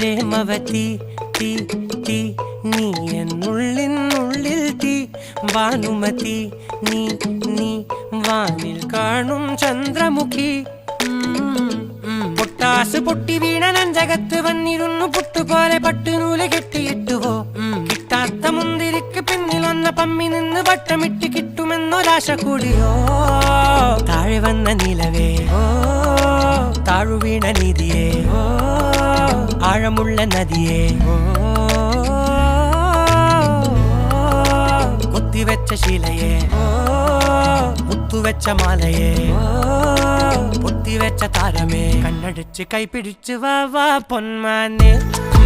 പ്രേമവതി തീ തീ നീ എന്നുള്ളിനുള്ളിൽ തീ ഭാനുമതി നീ നീ വാനിൽ കാണും ചന്ദ്രമുഖി പൊട്ടാസ് പൊട്ടി വീണ നെഞ്ചകത്ത് വന്നിരുന്നു പുട്ടുപോലെ പട്ടുനൂല് കെട്ടിയിട്ടുവോ കിട്ടാത്ത മുന്തിരിക്ക് പിന്നിലൊന്ന പമ്മി നിന്ന് വട്ടമിട്ട് കിട്ടുമെന്നൊരാശ കൂടിയോ താഴെ വന്ന നിലവേ താഴു വീണ നിധിയേ ആഴമുള്ള നദിയേ കൊത്തിവെച്ച ശിലയേ മുത്തുവെച്ച മാലയേ പൊത്തിവെച്ച താരമേ കണ്ണടിച്ച് കൈപിടിച്ച് വാ വാ പൊന്മാനെ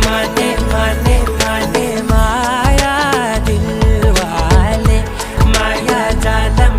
മാനെ മാനെ മാനെ മായാ ദിൽവാലെ മായാ ജാലം